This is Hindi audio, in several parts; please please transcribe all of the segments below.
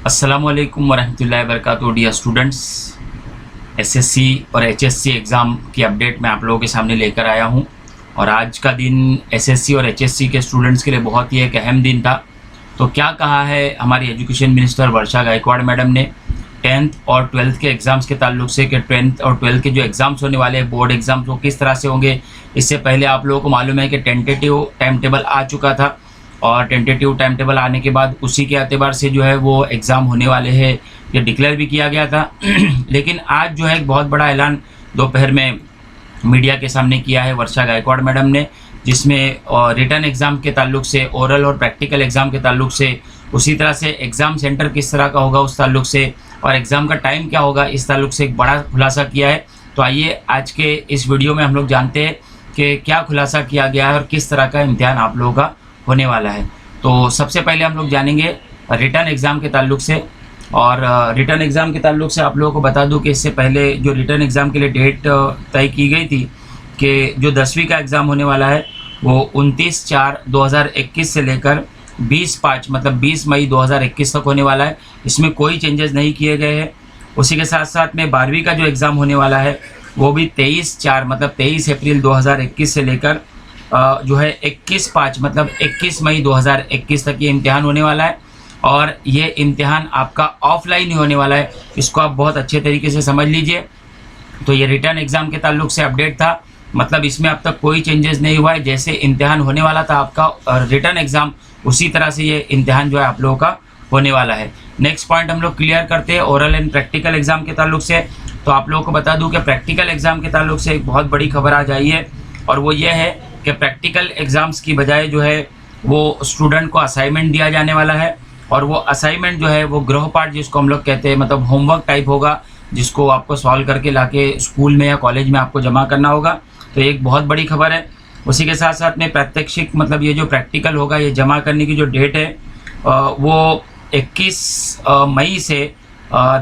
अस्सलामुअलैकुम वरहमतुल्लाहि वबरकातुहू। डियर स्टूडेंट्स, एसएससी और एचएससी एग्ज़ाम की अपडेट मैं आप लोगों के सामने लेकर आया हूं। और आज का दिन एसएससी और एचएससी के स्टूडेंट्स के लिए बहुत ही एक अहम दिन था। तो क्या कहा है हमारी एजुकेशन मिनिस्टर वर्षा गायकवाड़ मैडम ने 10th और 12th के एग्ज़ाम्स के ताल्लुक से कि 10th और 12th के जो एग्ज़ाम्स होने वाले हैं बोर्ड एग्ज़ाम्स वो किस तरह से होंगे। इससे पहले आप लोगों को मालूम है कि टेंटेटिव टाइम टेबल आ चुका था और टेंटेटिव टाइम टेबल आने के बाद उसी के एतबार से जो है वो एग्ज़ाम होने वाले हैं ये डिक्लेयर भी किया गया था। लेकिन आज जो है एक बहुत बड़ा ऐलान दोपहर में मीडिया के सामने किया है वर्षा गायकवाड़ मैडम ने, जिसमें रिटर्न एग्ज़ाम के ताल्लुक से, ओरल और प्रैक्टिकल एग्ज़ाम के ताल्लुक से, उसी तरह से एग्ज़ाम सेंटर किस तरह का होगा उस ताल्लुक से, और एग्ज़ाम का टाइम क्या होगा इस ताल्लुक से एक बड़ा खुलासा किया है। तो आइए आज के इस वीडियो में हम लोग जानते हैं कि क्या खुलासा किया गया है और किस तरह का इम्तिहान आप लोगों का होने वाला है। तो सबसे पहले हम लोग जानेंगे रिटर्न एग्ज़ाम के ताल्लुक से। और रिटर्न एग्ज़ाम के ताल्लुक से आप लोगों को बता दूं कि इससे पहले जो रिटर्न एग्ज़ाम के लिए डेट तय की गई थी कि जो 10वीं का एग्ज़ाम होने वाला है वो 29/4/2021 से लेकर 20/5 मतलब 20 मई 2021 तक होने वाला है। इसमें कोई चेंजेस नहीं किए गए हैं। उसी के साथ साथ में 12वीं का जो एग्ज़ाम होने वाला है वो भी 23/4 मतलब 23 अप्रैल 2021 से लेकर जो है 21/5 मतलब 21 मई 2021 तक ये इम्तिहान होने वाला है। और ये इम्तिहान आपका ऑफलाइन ही होने वाला है, इसको आप बहुत अच्छे तरीके से समझ लीजिए। तो ये रिटर्न एग्ज़ाम के ताल्लुक से अपडेट था, मतलब इसमें अब तक कोई चेंजेस नहीं हुआ है। जैसे इम्तिहान होने वाला था आपका रिटर्न एग्ज़ाम, उसी तरह से ये इम्तिहान जो है आप लोगों का होने वाला है। नेक्स्ट पॉइंट हम लोग क्लियर करते हैं ओरल एंड प्रैक्टिकल एग्ज़ाम के ताल्लुक से। तो आप लोगों को बता दूँ कि प्रैक्टिकल एग्ज़ाम के ताल्लुक से एक बहुत बड़ी खबर आज आई है, और वो ये है कि प्रैक्टिकल एग्ज़ाम्स की बजाय जो है वो स्टूडेंट को असाइनमेंट दिया जाने वाला है। और वो असाइनमेंट जो है वो गृहपाठ जिसको हम लोग कहते हैं, मतलब होमवर्क टाइप होगा, जिसको आपको सॉल्व करके लाके स्कूल में या कॉलेज में आपको जमा करना होगा। तो एक बहुत बड़ी खबर है। उसी के साथ साथ में प्रात्यक्षिक मतलब ये जो प्रैक्टिकल होगा ये जमा करने की जो डेट है वो 21 मई से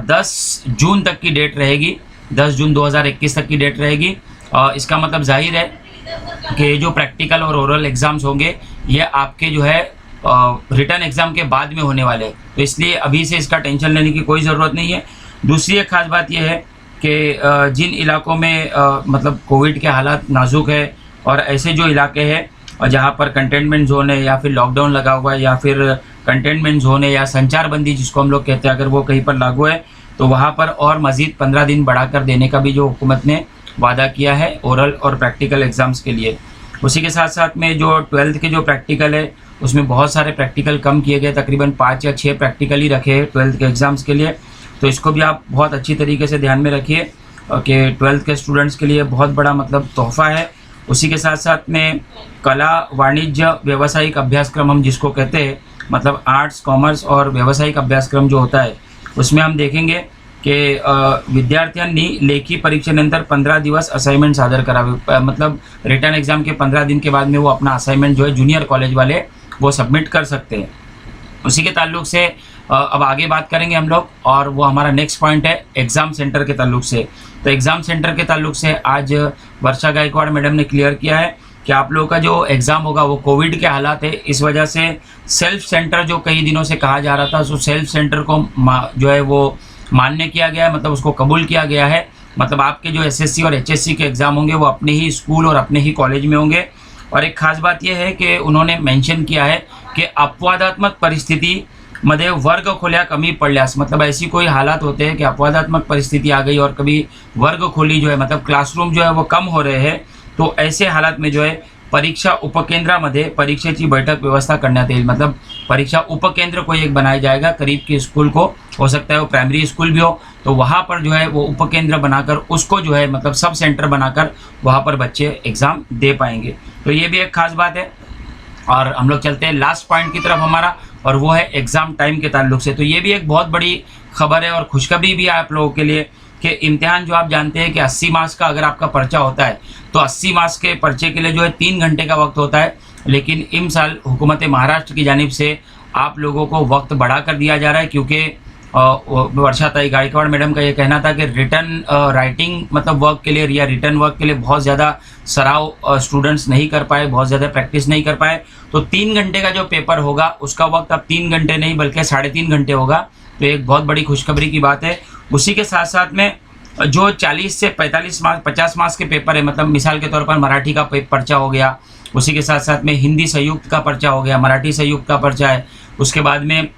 10 जून तक की डेट रहेगी। 10 जून 2021 तक की डेट रहेगी। इसका मतलब जाहिर है कि जो प्रैक्टिकल और ओरल एग्ज़ाम्स होंगे ये आपके जो है रिटर्न एग्ज़ाम के बाद में होने वाले हैं। तो इसलिए अभी से इसका टेंशन लेने की कोई ज़रूरत नहीं है। दूसरी एक ख़ास बात यह है कि जिन इलाकों में मतलब कोविड के हालात नाजुक है और ऐसे जो इलाके हैं और जहाँ पर कंटेनमेंट जोन है या फिर लॉकडाउन लगा हुआ है या फिर कंटेनमेंट जोन है या संचारबंदी जिसको हम लोग कहते हैं, अगर वो कहीं पर लागू है तो वहाँ पर और मज़ीद 15 दिन बढ़ाकर देने का भी जो हुकूमत ने वादा किया है ओरल और प्रैक्टिकल एग्ज़ाम्स के लिए। उसी के साथ साथ में जो 12th के जो प्रैक्टिकल है उसमें बहुत सारे प्रैक्टिकल कम किए गए, तकरीबन 5 या 6 प्रैक्टिकल ही रखे हैं 12th के एग्ज़ाम्स के लिए। तो इसको भी आप बहुत अच्छी तरीके से ध्यान में रखिए कि 12th के स्टूडेंट्स के लिए बहुत बड़ा मतलब तोहफ़ा है। उसी के साथ साथ में कला वाणिज्य व्यावसायिक अभ्यासक्रम हम जिसको कहते हैं, मतलब आर्ट्स कॉमर्स और व्यावसायिक अभ्यासक्रम जो होता है उसमें हम देखेंगे की विद्यार्थ्यांनी लेखी परीक्षेनंतर 15 दिवस असाइनमेंट सादर करावे, मतलब रिटर्न एग्ज़ाम के 15 दिन के बाद में वो अपना असाइनमेंट जो है जूनियर कॉलेज वाले वो सबमिट कर सकते हैं। उसी के ताल्लुक से अब आगे बात करेंगे हम लोग, और वो हमारा नेक्स्ट पॉइंट है एग्ज़ाम सेंटर के ताल्लुक से। तो एग्ज़ाम सेंटर के ताल्लुक से आज वर्षा गायकवाड़ मैडम ने क्लियर किया है कि आप लोगों का जो एग्ज़ाम होगा वो कोविड के हालात है, इस वजह से सेल्फ सेंटर जो कई दिनों से कहा जा रहा था सो सेल्फ सेंटर को जो है वो मान्य किया गया है, मतलब उसको कबूल किया गया है। मतलब आपके जो एसएससी और एचएससी के एग्ज़ाम होंगे वो अपने ही स्कूल और अपने ही कॉलेज में होंगे। और एक ख़ास बात यह है कि उन्होंने मेंशन किया है कि अपवादात्मक परिस्थिती मध्ये वर्ग खोल्या कमी पडल्यास, मतलब ऐसी कोई हालात होते हैं कि अपवादात्मक परिस्थिति आ गई और कभी वर्ग खोली जो है मतलब क्लासरूम जो है वो कम हो रहे हैं, तो ऐसे हालात में जो है परीक्षा उपकेंद्रामध्ये परीक्षेची बैठक व्यवस्था करण्यात येईल। मतलब परीक्षा उपकेंद्र कोई एक बनाया जाएगा, करीब के स्कूल को हो सकता है वो प्राइमरी स्कूल भी हो, तो वहाँ पर जो है वो उपकेंद्र बनाकर उसको जो है मतलब सब सेंटर बनाकर वहाँ पर बच्चे एग्ज़ाम दे पाएंगे। तो ये भी एक ख़ास बात है। और हम लोग चलते हैं लास्ट पॉइंट की तरफ हमारा, और वो है एग्ज़ाम टाइम के ताल्लुक से। तो ये भी एक बहुत बड़ी खबर है और खुशखबरी भी है आप लोगों के लिए कि इम्तिहान जो आप जानते हैं कि 80 मार्क्स का अगर आपका पर्चा होता है तो 80 मार्क्स के पर्चे के लिए जो है 3 घंटे का वक्त होता है। लेकिन इस साल हुकूमत महाराष्ट्र की जानिब से आप लोगों को वक्त बढ़ा कर दिया जा रहा है, क्योंकि वर्षा ताई गायकवाड़ मैडम का ये कहना था कि रिटर्न राइटिंग मतलब वर्क के लिए या रिटर्न वर्क के लिए बहुत ज़्यादा सराव स्टूडेंट्स नहीं कर पाए, बहुत ज़्यादा प्रैक्टिस नहीं कर पाए। तो 3 घंटे का जो पेपर होगा उसका वक्त अब 3 घंटे नहीं बल्कि 3.5 घंटे होगा। तो एक बहुत बड़ी खुशखबरी की बात है। उसी के साथ साथ में जो 40 से 45 मार्क्स 50 मार्क्स के पेपर है, मतलब मिसाल के तौर पर मराठी का पर्चा हो गया, उसी के साथ साथ में हिंदी संयुक्त का पर्चा हो गया, मराठी संयुक्त का पर्चा है, उसके बाद में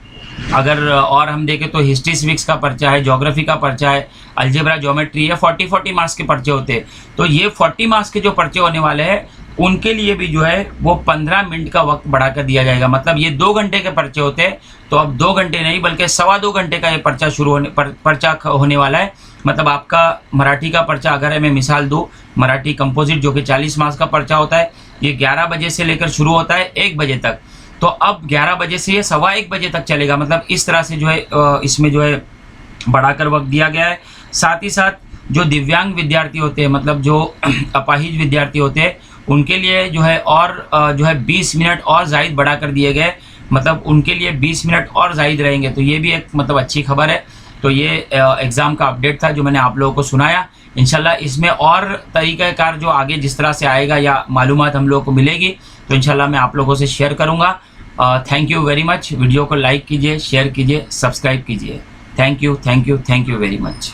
अगर और हम देखें तो हिस्ट्री सिविक्स का पर्चा है, ज्योग्राफी का पर्चा है, अलजेब्रा ज्योमेट्री है, 40 मार्क्स के पर्चे होते हैं। तो ये 40 मार्क्स के जो पर्चे होने वाले हैं उनके लिए भी जो है वो 15 मिनट का वक्त बढ़ा कर दिया जाएगा। मतलब ये 2 घंटे के पर्चे होते हैं तो अब 2 घंटे नहीं बल्कि 2.25 घंटे का ये पर्चा पर्चा होने वाला है। मतलब आपका मराठी का पर्चा अगर है, मैं मिसाल दूँ, मराठी कंपोजिट जो कि 40 मार्क्स का पर्चा होता है, ये 11 बजे से लेकर शुरू होता है 1 बजे तक। तो अब 11 बजे से ये 1:15 बजे तक चलेगा। मतलब इस तरह से जो है इसमें जो है बढ़ाकर वक्त दिया गया है। साथ ही साथ जो दिव्यांग विद्यार्थी होते हैं, मतलब जो अपाहिज विद्यार्थी होते हैं, उनके लिए जो है और जो है 20 मिनट और ज़ायद बढ़ा कर दिए गए। मतलब उनके लिए 20 मिनट और ज़ायद रहेंगे। तो ये भी एक मतलब अच्छी खबर है। तो ये एग्ज़ाम का अपडेट था जो मैंने आप लोगों को सुनाया। इंशाल्लाह इसमें और तरीक़ाकार जो आगे जिस तरह से आएगा या मालूमात हम लोगों को मिलेगी तो इंशाल्लाह मैं आप लोगों से शेयर करूँगा। Thank you very much. Video को लाइक कीजिए, शेयर कीजिए, सब्सक्राइब कीजिए। Thank you very much.